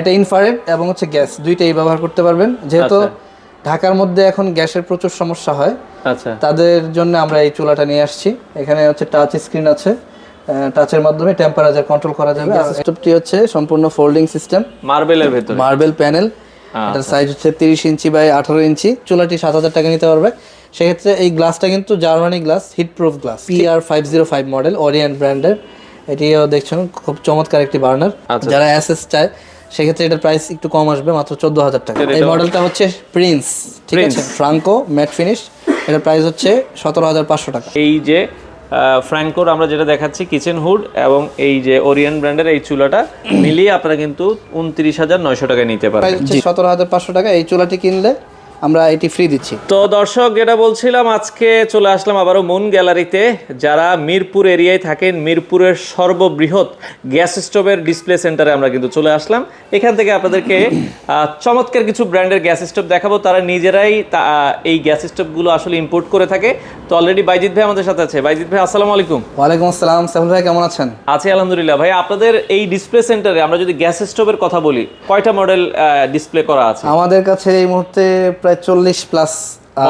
এটা ইনফ্রারেড এবং হচ্ছে গ্যাস দুইটাই ব্যবহার করতে পারবেন। যেহেতু ঢাকার মধ্যে এখন গ্যাসের প্রচুর সমস্যা হয়, আচ্ছা, তাদের জন্য আমরা এই চুলাটা নিয়ে আসছি। এখানে হচ্ছে টাচ স্ক্রিন আছে, টাচের মাধ্যমে টেম্পারেচার কন্ট্রোল করা যাবে। আর স্টোভটি হচ্ছে সম্পূর্ণ ফোল্ডিং সিস্টেম, মার্বেলের ভেতরে, মার্বেল প্যানেল। এটার সাইজ হচ্ছে 30 ইঞ্চি বাই 18 ইঞ্চি। চুলাটি 7,000 টাকা নিতে পারবে। সেক্ষেত্রে এই গ্লাসটা কিন্তু Germany glass, heat proof glass, PR505 model, Orient ব্র্যান্ডের। এটিও দেখছেন খুব চমৎকার একটি বার্নার। যারা এসএস চায় সেক্ষেত্রে এটার প্রাইস একটু কম আসবে, মাত্র 14,000 টাকা। এই মডেলটা হচ্ছে প্রিন্স, ঠিক আছে, ফ্রাঙ্কো ম্যাট ফিনিশ। এটার প্রাইস হচ্ছে 17,500 টাকা। এই যে ফ্র্যাঙ্কোর আমরা যেটা দেখাচ্ছি কিচেন হুড এবং এই যে ওরিয়েন্ট ব্র্যান্ডের এই চুলাটা মিলিয়ে আপনারা কিন্তু 29,900 টাকায় নিতে পারবেন। প্রাইস হচ্ছে 17,500 টাকা। এই চুলাটি কিনলে আমরা এটি ফ্রি দিচ্ছি। তো দর্শক, যেটা বলছিলাম, আজকে চলে আসলাম আবারও মুন গ্যালারিতে। যারা মিরপুর এরিয়ায় থাকেন, মিরপুরের সর্ববৃহৎ গ্যাস স্টোভের ডিসপ্লে সেন্টারে আমরা কিন্তু চলে আসলাম। এখান থেকে আপনাদেরকে চমৎকার কিছু ব্র্যান্ডের গ্যাস স্টোভ দেখাবো। তারা নিজেরাই এই গ্যাস স্টোভগুলো আসলে ইম্পোর্ট করে থাকে। তো অলরেডি বাইজিৎ ভাই আমাদের সাথে আছে। বাইজিৎ ভাই, আসসালামু আলাইকুম। ওয়ালাইকুম আসসালাম। সাহুল ভাই কেমন আছেন? আছি আলহামদুলিল্লাহ। ভাই, আপনাদের এই ডিসপ্লে সেন্টারে আমরা যদি গ্যাস স্টোভের কথা বলি, কয়টা মডেল ডিসপ্লে করা আছে? আমাদের কাছে এই মুহূর্তে প্রায় 40 প্লাস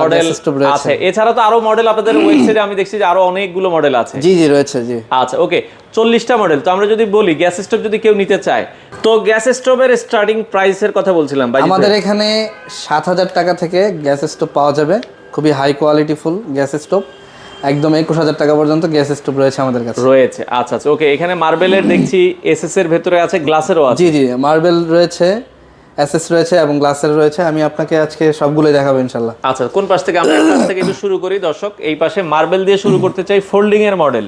মডেল আছে। এছাড়া তো আরো মডেল আপনাদের ওয়েবসাইটে আমি দেখছি যে আরো অনেকগুলো মডেল আছে। জি জি রয়েছে, জি। আচ্ছা, ওকে, 40টা মডেল। তো আমরা যদি বলি গ্যাস স্টোভ যদি কেউ নিতে চায়, তো গ্যাস স্টোভের স্টার্টিং প্রাইসের কথা বলছিলাম ভাই। আমাদের এখানে 7,000 টাকা থেকে গ্যাস স্টোভ পাওয়া যাবে, খুবই high quality full gas stove. একদম 21,000 টাকা পর্যন্ত গ্যাস স্টোভ রয়েছে আমাদের কাছে। রয়েছে, আচ্ছা আচ্ছা, ওকে। এখানে মার্বেলের দেখছি, এসএস এর ভেতরে আছে, গ্লাসেরও আছে। জি জি, মার্বেল রয়েছে, এসএস রয়েছে এবং গ্লাসের রয়েছে। আমি আপনাকে আজকে সবগুলোই দেখাবো ইনশাআল্লাহ। আচ্ছা, কোন পাশ থেকে? আমরা এই পাশ থেকে একটু শুরু করি দর্শক। এই পাশে মার্বেল দিয়ে শুরু করতে চাই, ফোল্ডিং এর মডেল।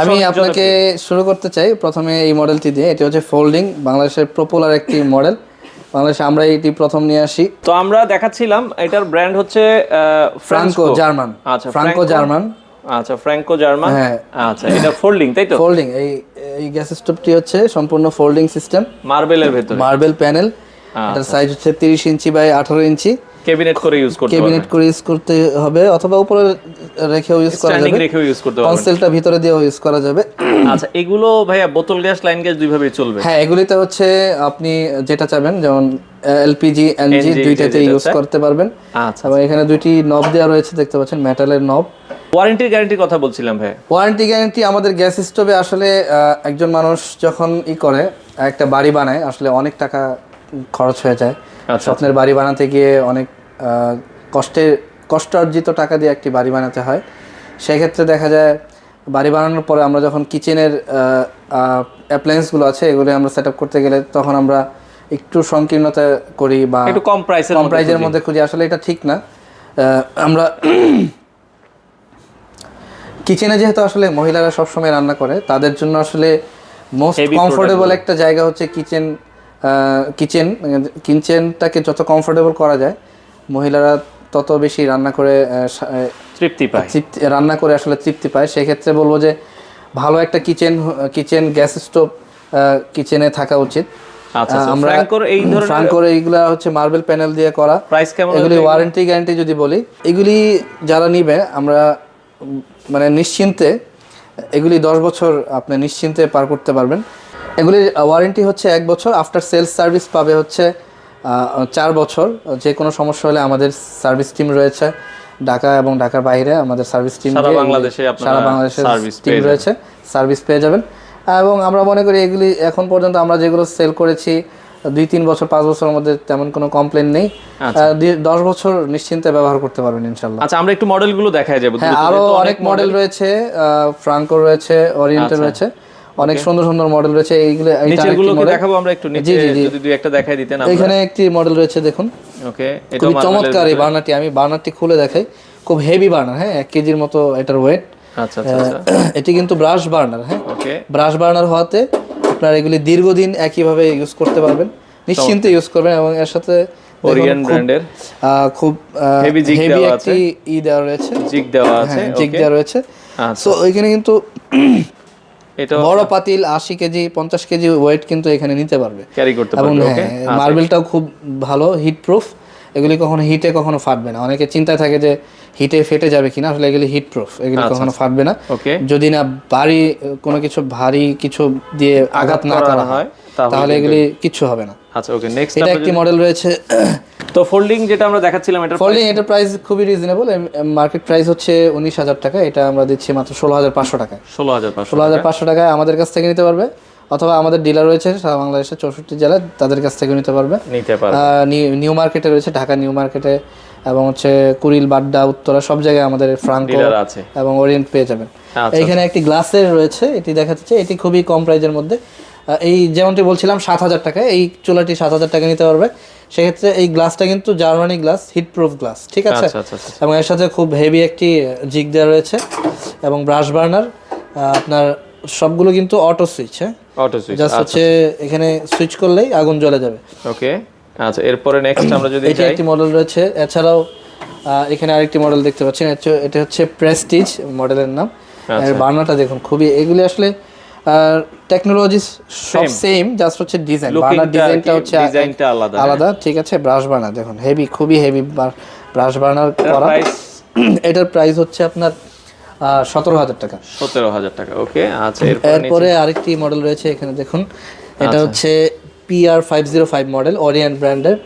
আমি আপনাকে শুরু করতে চাই প্রথমে এই মডেলটি দিয়ে। এটি হচ্ছে ফোল্ডিং, বাংলাদেশের পপুলার একটি মডেল। বাংলাদেশে আমরা এটি প্রথম নিয়ে আসি। তো আমরা দেখাচ্ছিলাম, এটার ব্র্যান্ড হচ্ছে ফ্রাঙ্কো জার্মান। আচ্ছা, ফ্রাঙ্কো জার্মান। আচ্ছা, ফ্র্যাঙ্কো জার্মান। হ্যাঁ, আচ্ছা, এটা ফোল্ডিং, তাই তো? ফোল্ডিং। এই গ্যাস স্টোভটি হচ্ছে সম্পূর্ণ ফোল্ডিং সিস্টেম, মার্বেলের ভেতরে, মার্বেল প্যানেল। এটার সাইজ হচ্ছে 30 ইঞ্চি বাই 18 ইঞ্চি। ক্যাবিনেট করে ইউজ করতে হবে, ক্যাবিনেট করে ইউজ করতে হবে, অথবা উপরে রেখেও ইউজ করা যাবে, রেখেও ইউজ করতে হবে, কনসোলটা ভিতরে দিয়েও ইউজ করা যাবে। আচ্ছা, এগুলো ভাইয়া বোতল গ্যাস, লাইন গ্যাস দুইভাবেই চলবে? হ্যাঁ, এগুলিতে হচ্ছে আপনি যেটা চাবেন, যেমন এলপিজি, এনজি দুইটাতে ইউজ করতে পারবেন। আচ্ছা, এবং এখানে দুইটি নব দেওয়া রয়েছে, দেখতে পাচ্ছেন, মেটালের নব। ওয়ারেন্টি গ্যারান্টির কথা বলছিলাম ভাই। ওয়ারেন্টি গ্যারান্টি আমাদের গ্যাস স্টোভে আসলে একজন মানুষ যখন করে একটা বাড়ি বানায়, আসলে অনেক টাকা খরচ হয়ে যায়। স্বপ্নের বাড়ি বানাতে গিয়ে অনেক কষ্টার্জিত টাকা দিয়ে একটি বাড়ি বানাতে হয়। সেক্ষেত্রে দেখা যায় বাড়ি বানানোর পরে আমরা যখন কিচেনের অ্যাপ্লায়েন্সগুলো আছে এগুলো আমরা সেট আপ করতে গেলে তখন আমরা একটু সংকীর্ণতা করি বা একটু কম প্রাইসের মধ্যে খুঁজি। আসলে এটা ঠিক না। আমরা কিচেনে যেহেতু আসলে মহিলারা সবসময় রান্না করে, তাদের জন্য আসলে মোস্ট কমফোর্টেবল একটা জায়গা হচ্ছে কিচেনটাকে যত কমফোর্টেবল করা যায়, মহিলারা তত বেশি রান্না করে রান্না করে আসলে তৃপ্তি পায়। সেক্ষেত্রে বলবো যে ভালো একটা কিচেন গ্যাস স্টোভ কিচেনে থাকা উচিত। আমরা ফ্রাঙ্কোর এইগুলা হচ্ছে মার্বেল প্যানেল দিয়ে করা। প্রাইস কেমন? এগুলি ওয়ারেন্টি গ্যারান্টি যদি বলি, এগুলি যারা নিবে আমরা মানে নিশ্চিন্তে এগুলি 10 বছর আপনি নিশ্চিন্তে পার করতে পারবেন। এগুলির ওয়ারেন্টি হচ্ছে 1 বছর, আফটার সেলস সার্ভিস পাবে হচ্ছে 4 বছর। যে কোনো সমস্যা হলে আমাদের সার্ভিস টিম রয়েছে ঢাকা এবং ঢাকার বাইরে। আমাদের সার্ভিস টিম সারা বাংলাদেশে টিম রয়েছে, সার্ভিস পেয়ে যাবেন। এবং আমরা মনে করি এগুলি এখন পর্যন্ত আমরা যেগুলো সেল করেছি 2-3 বছর 5 বছরের মধ্যে তেমন কোনো কমপ্লেন নেই। 10 বছর নিশ্চিন্তে ব্যবহার করতে পারবেন ইনশাআল্লাহ। আচ্ছা, আমরা একটু মডেলগুলো দেখাই যাব। হ্যাঁ, আরো অনেক মডেল রয়েছে, ফ্রাঙ্কো রয়েছে, ওরিয়েন্টের রয়েছে, অনেক সুন্দর সুন্দর মডেল রয়েছে। নিচেরগুলোকে দেখাবো আমরা একটু, নিচে যদি দুই একটা দেখাই দিতেন। এখানে একটি মডেল রয়েছে, দেখুন। ওকে, এটা চমৎকার এই বার্নারটি। আমি বার্নারটি খুলে দেখাই। খুব হেভি বার্নার, হ্যাঁ, 1 কেজির মতো এটার ওয়েট। আচ্ছা আচ্ছা, এটি কিন্তু ব্রাশ বার্নার। হ্যাঁ, ওকে, ব্রাশ বার্নার হওয়াতে আপনারা এগুলি দীর্ঘদিন একইভাবে ইউজ করতে পারবেন, নিশ্চিন্তে ইউজ করবেন। এবং এর সাথে ওরিয়েন্ট ব্র্যান্ডের খুব হেভি একটি দেওয়া রয়েছে, জিগ দেওয়া আছে, জিগ দেওয়া রয়েছে। সো ওইখানে কিন্তু এটা বড় পাতিল 80 কেজি 50 কেজি ওয়েট কিন্তু এখানে নিতে পারবে, ক্যারি করতে পারবে। ওকে, মার্বেলটাও খুব ভালো, হিট প্রুফ। এগুলি কখনো হিটে কখনো ফাটবে না। অনেকে চিন্তায় থাকে যে হিটে ফেটে যাবে কিনা, আসলে এগুলি হিট প্রুফ, এগুলি কখনো ফাটবে না। যদি না কোনো কিছু ভারী কিছু দিয়ে আঘাত না করা হয় তাহলে এগুলি কিচ্ছু হবে না। আচ্ছা ওকে, নেক্সট এটা একটি মডেল রয়েছে। তো ফোল্ডিং যেটা আমরা দেখাচ্ছিলাম, এটা ফোল্ডিং এটার প্রাইস খুবই রিজনেবল, মার্কেট প্রাইস হচ্ছে 19,000 টাকা, এটা আমরা দিচ্ছি মাত্র 16,500 টাকায়। 16,500 টাকায় আমাদের কাছ থেকে নিতে পারবে, অথবা আমাদের ডিলার রয়েছে সারা বাংলাদেশের 64 জেলায়, তাদের কাছ থেকে নিতে পারবে। নিউ মার্কেটে রয়েছে, ঢাকা নিউ মার্কেটে, এবং হচ্ছে কুড়িল, বাড্ডা, উত্তরা সব জায়গায় আমাদের ফ্রাঙ্কো এবং ওরিয়েন্ট পেয়ে যাবেন। এইখানে একটি গ্লাসের রয়েছে, এটি দেখা যাচ্ছে, এটি খুবই কম প্রাইজের মধ্যে। এই যেমনটি বলছিলাম 7,000 টাকায় এই চুলাটি 7,000 টাকা নিতে পারবে। সেক্ষেত্রে এই গ্লাসটা কিন্তু Germany glass, heat proof glass, ঠিক আছে। এবং এর সাথে খুব হেভি একটি জিগ দেওয়া রয়েছে এবং ব্রাশ বার্নার। আপনার সবগুলো কিন্তু অটো সুইচ, হ্যাঁ অটো সুইচ, জাস্ট হচ্ছে এখানে সুইচ করলেই আগুন জ্বলে যাবে। ওকে আচ্ছা, এরপরে নেক্সট আমরা যদি এটা একটি মডেল রয়েছে। এছাড়াও এখানে আরেকটি মডেল দেখতে পাচ্ছেন, এটা হচ্ছে প্রেস্টিজ মডেলের নাম। এর বার্নারটা দেখুন, খুবই এগুলি আসলে টেকনোলজি সব সেম, জাস্ট হচ্ছে ডিজাইন, বার্নার ডিজাইনটা হচ্ছে আলাদা, ঠিক আছে। ব্রাশ বার্নার দেখুন, হেভি, খুবই হেভি ব্রাশ বার্নার করা। এটার প্রাইস হচ্ছে আপনার 17,000 টাকা। 17,000 টাকা, ওকে আচ্ছা। এরপরে আরেকটি মডেল রয়েছে এখানে দেখুন, এটা হচ্ছে PR505 মডেল, ওরিয়েন্ট ব্র্যান্ডের।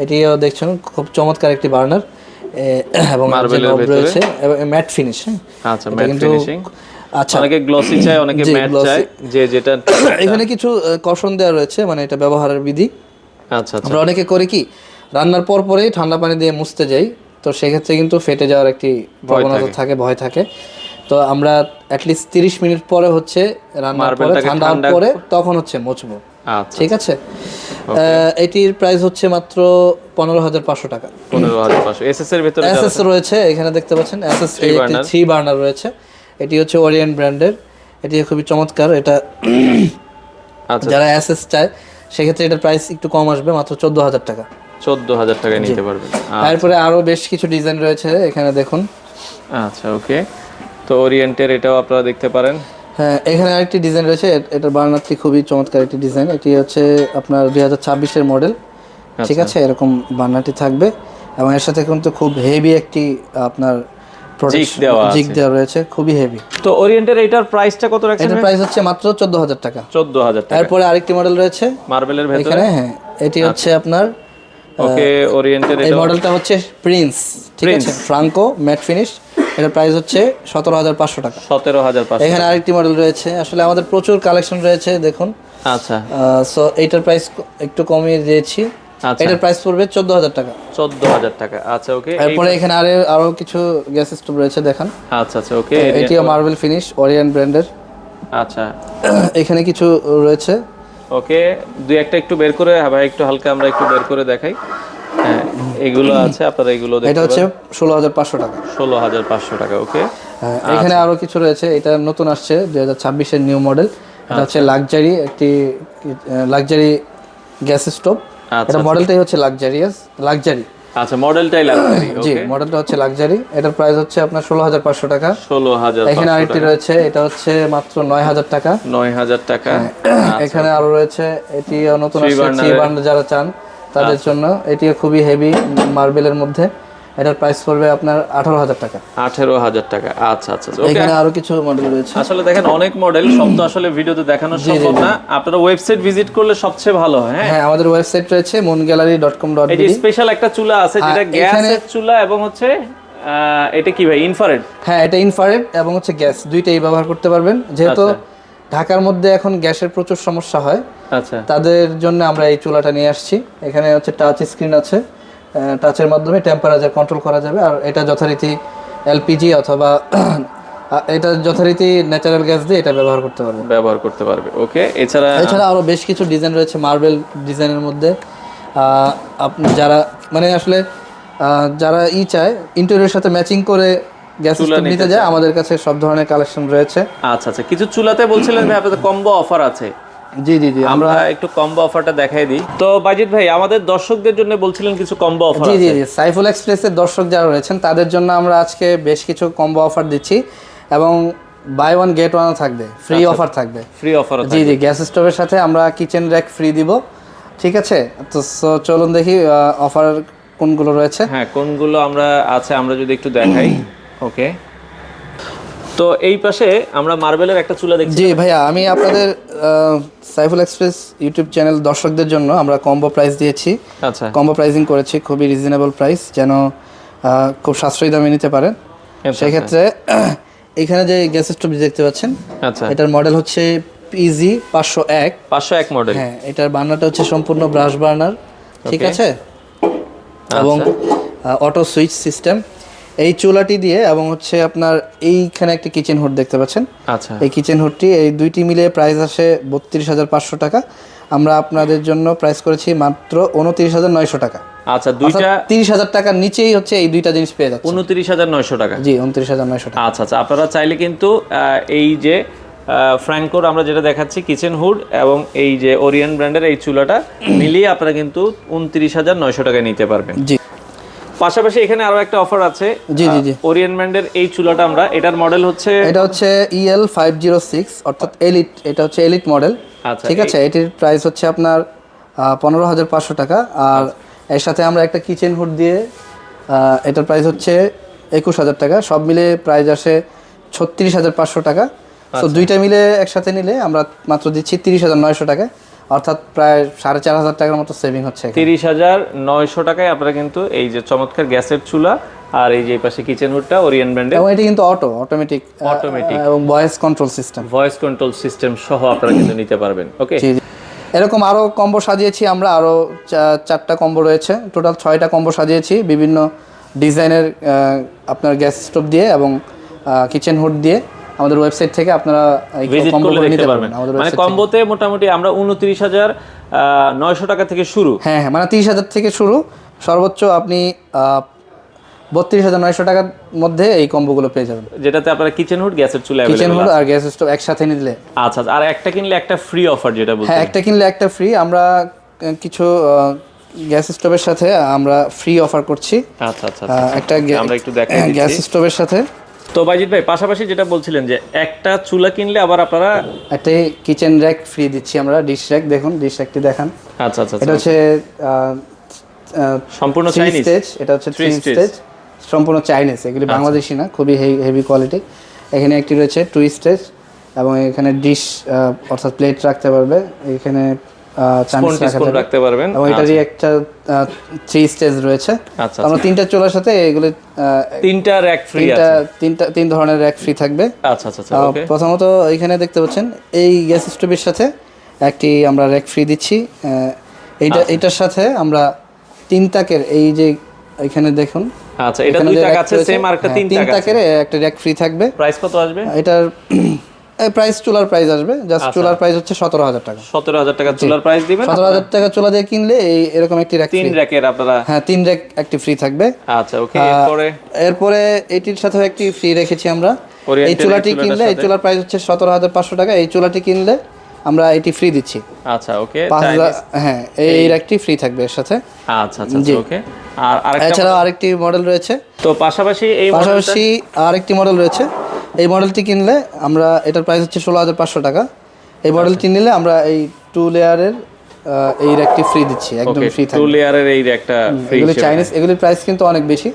এটিও দেখছেন খুব চমৎকার একটি বার্নার, এবং মার্বেলের রয়েছে এবং ম্যাট ফিনিশ। আচ্ছা, ম্যাট ফিনিশিং। আচ্ছা, অনেকে গ্লসি চায়, অনেকে ম্যাট চায়, যে যেটা। এখানে কিছু কষন দেওয়া রয়েছে, মানে এটা ব্যবহারের বিধি। আচ্ছা, আমরা অনেকে করি কি, রান্নার পরেই ঠান্ডা পানি দিয়ে মুছতে যাই, তো সেক্ষেত্রে কিন্তু ফেটে যাওয়ার একটি প্রবণতা থাকে, ভয় থাকে। তো আমরা অ্যাটলিস্ট 30 মিনিট পরে হচ্ছে রান্নার পরে, ঠান্ডা হওয়ার পরে তখন হচ্ছে মুছবো, ঠিক আছে। এটির প্রাইস হচ্ছে মাত্র 15,500 টাকা। 15,500। এসএস এর ভিতরে এসএস রয়েছে, এখানে দেখতে পাচ্ছেন এসএস 3 বার্নার রয়েছে। এটি হচ্ছে ওরিয়েন্ট ব্র্যান্ডের, এটি খুবই চমৎকার। এটা যারা এসএস চায় সেক্ষেত্রে এটার প্রাইস একটু কম আসবে, মাত্র 14,000 টাকা। 14,000 টাকায় নিতে পারবেন। তারপরে আরো বেশ কিছু ডিজাইন রয়েছে এখানে দেখুন। আচ্ছা ওকে, তো ওরিয়েন্টের এটাও আপনারা দেখতে পারেন। হ্যাঁ, এখানে আরেকটি ডিজাইন রয়েছে, এটার বার্নারটি খুবই চমৎকার একটি ডিজাইন। এটি হচ্ছে আপনার 2026 এর মডেল, ঠিক আছে। এরকম বার্নারটি থাকবে এবং এর সাথে কিন্তু খুব হেভি একটি আপনার জিগ দেওয়া রয়েছে, খুবই হেভি। তো ওরিয়েন্টের এটার প্রাইসটা কত রাখছেন? এটার প্রাইস হচ্ছে মাত্র 14,000 টাকা। 14,000 টাকা। তারপরে আরেকটি মডেল রয়েছে মার্বেলের ভিতরে এখানে, হ্যাঁ এটি হচ্ছে আপনার ওকে ওরিয়েন্টের। এই মডেলটা হচ্ছে প্রিন্স, ঠিক আছে, ফ্রাঙ্কো ম্যাট ফিনিশ। এটার প্রাইস হচ্ছে 17,500 টাকা। 17,500। এখানে আরেকটি মডেল রয়েছে, আসলে আমাদের প্রচুর কালেকশন রয়েছে দেখুন। আচ্ছা, সো এইটার প্রাইস একটু কমিয়ে দিয়েছি। এটার প্রাইস পড়বে 14,000 টাকা। 14,000 টাকা, আচ্ছা ওকে। এরপরে এখানে আরো কিছু গ্যাস স্টোভ রয়েছে দেখেন। আচ্ছা আচ্ছা ওকে, এটিও মার্বেল ফিনিশ, ওরিয়েন্ট ব্র্যান্ডের। আচ্ছা, এখানে কিছু রয়েছে, ওকে দুই একটা একটু বের করে, ভাই একটু হালকা আমরা একটু বের করে দেখাই। হ্যাঁ, এগুলো আছে, আপনারা এগুলো দেখতে পারেন। এটা হচ্ছে 16,500 টাকা। 16,500 টাকা, ওকে। এখানে আরো কিছু রয়েছে, এটা নতুন আসছে 2026 এর নিউ মডেল। এটা হচ্ছে লাক্সারি একটি লাক্সারি গ্যাস স্টোভ। এটা মডেলটাই হচ্ছে লাক্সারি। আচ্ছা, মডেলটাই লাক্সারি, জি মডেলটা হচ্ছে লাক্সারি। এটার প্রাইস হচ্ছে আপনার 16,500 টাকা। 16,500। এখানে আরেকটি রয়েছে, এটা হচ্ছে মাত্র 9,000 টাকা। 9,000 টাকা। এখানে আরো রয়েছে, এটিও নতুন আসছে, 3 বার্নার যারা চান তাদের জন্য। এটিও খুবই হেভি মার্বেলের মধ্যে। এটার প্রাইস পড়বে আপনার 18,000 টাকা। 18,000 টাকা, আচ্ছা আচ্ছা। এখানে আরো কিছু মডেল রয়েছে, আসলে দেখেন অনেক মডেল, সব তো আসলে ভিডিওতে দেখানো সম্ভব না। আপনারা ওয়েবসাইট ভিজিট করলে সবচেয়ে ভালো হয়। হ্যাঁ, আমাদের ওয়েবসাইট রয়েছে moongallery.com.bd। এই যে স্পেশাল একটা চুলা আছে যেটা গ্যাসের চুলা এবং হচ্ছে এটা কি ভাই, ইনফ্রারেড? হ্যাঁ, এটা ইনফ্রারেড এবং হচ্ছে গ্যাস, দুইটাই ব্যবহার করতে পারবেন। যেহেতু ঢাকার মধ্যে এখন গ্যাসের প্রচুর সমস্যা হয়, আচ্ছা, তাদের জন্য আমরা এই চুলাটা নিয়ে আসছি। এখানে হচ্ছে টাচ স্ক্রিন আছে, টাচের মাধ্যমে টেম্পারেচার কন্ট্রোল করা যাবে। আর এটা যথারীতি এলপিজি অথবা এটা যথারীতি ন্যাচারাল গ্যাস দিয়ে এটা ব্যবহার করতে পারবে। ওকে, এছাড়া আরো বেশ কিছু ডিজাইন রয়েছে মার্বেল ডিজাইনের মধ্যে। আপনি যারা মানে আসলে যারা চায় ইন্টেরিয়রের সাথে ম্যাচিং করে গ্যাস স্টোভ নিতে যায়, আমাদের কাছে সব ধরনের কালেকশন রয়েছে। আচ্ছা আচ্ছা, কিছু চুলাতে বলছিলেন ভাই আপনাদের কম্বো অফার আছে। জি জি জি, আমরা একটু কম্বো অফারটা দেখাই দিই। তো বাজিত ভাই, আমাদের দর্শকদের জন্য বলছিলেন কিছু কম্বো অফার আছে। জি জি জি, সাইফুল এক্সপ্রেসের দর্শক যারা রয়েছেন তাদের জন্য আমরা আজকে বেশ কিছু কম্বো অফার দিচ্ছি এবং বাই ওয়ান গেট ওয়ান থাকবে, ফ্রি অফার থাকবে। Free offer? জি জি, গ্যাস স্টোভের সাথে আমরা কিচেন র্যাক ফ্রি দিব, ঠিক আছে। তো চলুন দেখি অফার কোনগুলো রয়েছে। হ্যাঁ, কোনগুলো আমরা আছে আমরা যদি একটু দেখাই। ওকে, তো এই পাশে আমরা মার্বেলের একটা চুলা দেখছি। জি ভাইয়া, আমি আপনাদের সাইফুল এক্সপ্রেস ইউটিউব চ্যানেল দর্শকদের জন্য আমরা কম্বো প্রাইস দিয়েছি। আচ্ছা, কম্বো প্রাইসিং করেছি, খুবই রিজনেবল প্রাইস, যেন খুব সাশ্রয়ী দামে নিতে পারেন। সেক্ষেত্রে এখানে যে গ্যাস স্টোভ দেখতে পাচ্ছেন, আচ্ছা, এটার মডেল হচ্ছে পিজি 501 501 মডেল। হ্যাঁ, এটার বার্নারটা হচ্ছে সম্পূর্ণ ব্রাশ বার্নার, ঠিক আছে, এবং অটো সুইচ সিস্টেম। এই চুলাটি দিয়ে এবং হচ্ছে আপনার এইখানে একটা কিচেন হুড দেখতে পাচ্ছেন। আচ্ছা, এই কিচেন হুডটি, এই দুইটি মিলে প্রাইস আসে 32,500 টাকা। আমরা আপনাদের জন্য প্রাইস করেছি মাত্র 29,900 টাকা। আচ্ছা, দুইটা 30,000 টাকার নিচেই হচ্ছে এই দুইটা জিনিস পেয়ে যাচ্ছে। 29,900 টাকা। জি, 29,900 টাকা। আচ্ছা আচ্ছা, আপনারা চাইলে কিন্তু এই যে ফ্র্যাঙ্কোর আমরা যেটা দেখাচ্ছি কিচেন হুড এবং এই যে ওরিয়েন্ট ব্র্যান্ডের এই চুলাটা মিলিয়ে আপনারা কিন্তু 29,900 টাকায় নিতে পারবেন। জি, পাশাপাশি এখানে আরো একটা অফার আছে। জি জি জি, ওরিয়েন্ট ব্র্যান্ডের এই চুলাটা আমরা, এটার মডেল হচ্ছে, এটা হচ্ছে EL 506, অর্থাৎ এলিট। এটা হচ্ছে এলিট মডেল, আচ্ছা, ঠিক আছে। এটির প্রাইস হচ্ছে আপনার 15,500 টাকা। আর এর সাথে আমরা একটা কিচেন হুড দিয়ে এটার প্রাইস হচ্ছে 21,000 টাকা। সব মিলে প্রাইস আসে 36,500 টাকা। তো দুইটা মিলে একসাথে নিলে আমরা মাত্র দিচ্ছি 30,900 টাকা, অর্থাৎ প্রায় 4,500 টাকার মতো সেভিং হচ্ছে। 30,900 টাকায় আপনারা কিন্তু এই যে চমৎকার গ্যাসের চুলা আর এই যে এই পাশে কিচেন হুডটা ওরিয়েন্ট ব্র্যান্ডের, এবং এটি কিন্তু অটোমেটিক এবং voice control system, voice control system সহ আপনারা কিন্তু নিতে পারবেন। ওকে, জি জি। এরকম আরও কম্বো সাজিয়েছি আমরা, আরও 4টা কম্বো রয়েছে, টোটাল 6টা কম্বো সাজিয়েছি বিভিন্ন ডিজাইনের আপনার গ্যাস স্টোভ দিয়ে এবং কিচেন হুড দিয়ে। আমাদের ওয়েবসাইট থেকে আপনারা এই ভিজিট কম্বো করলে দেখতে পারবেন। আমাদের মানে website কম্বোতে মোটামুটি আমরা 29,900 টাকা থেকে শুরু। থেকে। হ্যাঁ হ্যাঁ, মানে 30,000 থেকে শুরু, সর্বোচ্চ আপনি 32,900 টাকার মধ্যে এই কম্বোগুলো পেয়ে যাবেন, যেটাতে আপনারা কিচেন হুড, গ্যাসের চুলা কিচেন অ্যাভেলেবল হুড আছে। আর গ্যাস স্টোভ একসাথে নিলে। আচ্ছা আচ্ছা, আর একটা কিনলে একটা ফ্রি অফার যেটা বলছেন। হ্যাঁ, একটা কিনলে একটা ফ্রি। আমরা কিছু গ্যাস স্টোভের সাথে আমরা ফ্রি অফার করছি। আচ্ছা আচ্ছা, একটা আমরা একটু দেখাই গ্যাস দিচ্ছি। স্টোভের সাথে তো বাইজিৎ ভাই, পাশাপাশি যেটা বলছিলেন যে একটা চুলা কিনলে আবার আপনারা একটা কিচেন র্যাক ফ্রি দিচ্ছি আমরা, ডিশ র্যাক। দেখুন ডিশ র্যাকটি দেখান। আচ্ছা আচ্ছা, এটা হচ্ছে সম্পূর্ণ 3 চাইনিজ স্টেজ। এটা হচ্ছে 3 Three স্টেজ, সম্পূর্ণ চাইনিজ, এগুলি বাংলাদেশি না, খুবই হেভি কোয়ালিটি। এখানে একটি রয়েছে 2 স্টেজ এবং এখানে ডিশ অর্থাৎ প্লেট রাখতে পারবে, এখানে চামচ রাখতে পারবেন, এবং এটারই একটা 3 স্টেজ রয়েছে। আচ্ছা, আমরা 3টা চুলার সাথে এগুলো 3টা র্যাক ফ্রি আছে। 3 ধরনের র্যাক ফ্রি থাকবে। আচ্ছা আচ্ছা, ওকে। প্রথমত এখানে দেখতে পাচ্ছেন এই গ্যাস স্টোভের সাথে একটি আমরা র্যাক ফ্রি দিচ্ছি। এইটার সাথে আমরা 3 তাকের, এই যে এখানে দেখুন, আচ্ছা, এটা 2 তাক আছে সেম, আর একটা 3 3 তাক আছে। তাকের একটা র্যাক ফ্রি থাকবে। প্রাইস কত আসবে এটার প্রাইস, চুলার প্রাইস আসবে জাস্ট, চুলার প্রাইস হচ্ছে 17,000 টাকা। 17,000 টাকা চুলার প্রাইস দিবেন। 17,000 টাকা চুলা দিয়ে কিনলে এরকম একটি র্যাক, 3 র্যাকের আপনারা, হ্যাঁ 3 র্যাক একটি ফ্রি থাকবে। আচ্ছা ওকে। এরপরে এটির সাথেও একটি ফ্রি রেখেছি আমরা। এই চুলাটি কিনলে, এই চুলার প্রাইস হচ্ছে 17,500 টাকা। এই চুলাটি কিনলে আমরা এটি ফ্রি দিচ্ছি। আচ্ছা ওকে, 5,000, হ্যাঁ এই র্যাকটি ফ্রি থাকবে এর সাথে। আচ্ছা আচ্ছা ওকে। আর এছাড়াও আরেকটি মডেল রয়েছে। তো পাশাপাশি আরেকটি মডেল রয়েছে। এই মডেলটি কিনলে আমরা, এটার প্রাইস হচ্ছে 16,500 টাকা। এই মডেলটি নিলে আমরা এই 2 লেয়ারের এই র্যাকটি ফ্রি দিচ্ছি, একদম ফ্রি থাকবে। 2 লেয়ারের এই র্যাকটা ফ্রি। এগুলি চাইনিজ, এগুলির প্রাইস কিন্তু অনেক বেশি।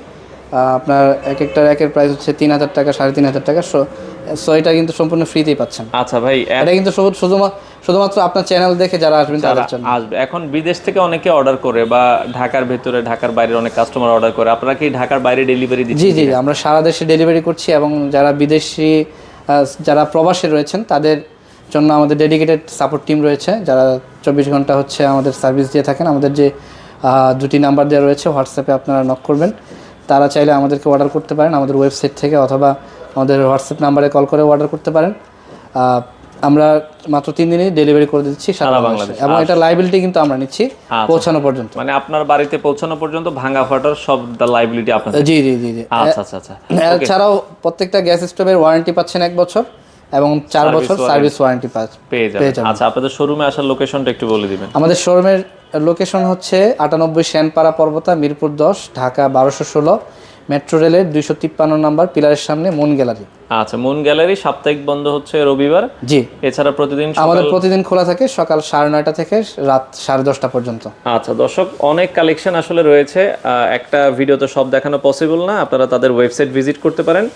আপনার একটা র্যাকের প্রাইস হচ্ছে 3,000 টাকা, 3,500 টাকা। সো এটা কিন্তু সম্পূর্ণ ফ্রিতেই পাচ্ছেন। আচ্ছা ভাই, এটা কিন্তু শুধুমাত্র আপনার চ্যানেল দেখে যারা আসবেন তাদের জন্য আসবে। এখন বিদেশ থেকে অনেকে অর্ডার করে, বা ঢাকার ভেতরে, ঢাকার বাইরের অনেক কাস্টমার অর্ডার করে। আপনারা কি ঢাকার বাইরে ডেলিভারি দিচ্ছেন? জি জি, আমরা সারা দেশে ডেলিভারি করছি, এবং যারা বিদেশি, যারা প্রবাসী রয়েছেন তাদের জন্য আমাদের ডেডিকেটেড সাপোর্ট টিম রয়েছে, যারা 24 ঘন্টা হচ্ছে আমাদের সার্ভিস দিয়ে থাকেন। আমাদের যে 2টি নাম্বার দেওয়া রয়েছে, হোয়াটসঅ্যাপে আপনারা নক করবেন। তারা চাইলে আমাদেরকে অর্ডার করতে পারেন আমাদের ওয়েবসাইট থেকে, অথবা আমাদের হোয়াটসঅ্যাপ নাম্বারে কল করে অর্ডার করতে পারেন। আমরা মাত্র 3 দিনেই ডেলিভারি করে দিচ্ছি সারা বাংলাদেশে, এবং এটা লাইবিলিটি কিন্তু আমরা নিচ্ছি পৌঁছানো পর্যন্ত। মানে আপনার বাড়িতে পৌঁছানো পর্যন্ত ভাঙা ফাটার সব লাইবিলিটি আপনাদের। জি জি জি জি। আচ্ছা আচ্ছা আচ্ছা। এছাড়াও প্রত্যেকটা গ্যাস স্টোভের ওয়ারেন্টি পাচ্ছেন 1 বছর, এবং 4 বছর সার্ভিস ওয়ারেন্টি পেয়ে যাবেন। আচ্ছা, আপনাদের শোরুমে আসার লোকেশনটা একটু বলে দিবেন। আমাদের শোরুমের লোকেশন হচ্ছে 98 শ্যানপাড়া পর্বতা, মিরপুর 10, ঢাকা 1216, মেট্রো রেলের 253 নম্বর পিলারের সামনে, মুন গ্যালারি। আচ্ছা, মুন গ্যালারি। সাপ্তাহিক বন্ধ হচ্ছে রবিবার। জি। এছাড়া প্রতিদিন আমাদের প্রতিদিন খোলা থাকে সকাল 9:30 থেকে রাত 10:30 পর্যন্ত। আচ্ছা দর্শক, অনেক কালেকশন আসলে রয়েছে, একটা ভিডিওতে সব দেখানো পসিবল না। আপনারা তাদের ওয়েবসাইট ভিজিট করতে পারেন।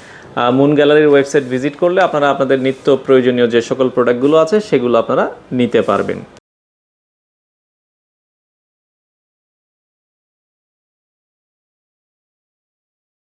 মুন গ্যালারির ওয়েবসাইট ভিজিট করলে আপনারা আপনাদের নিত্য প্রয়োজনীয় যে সকল প্রোডাক্টগুলো আছে সেগুলো আপনারা নিতে পারবেন।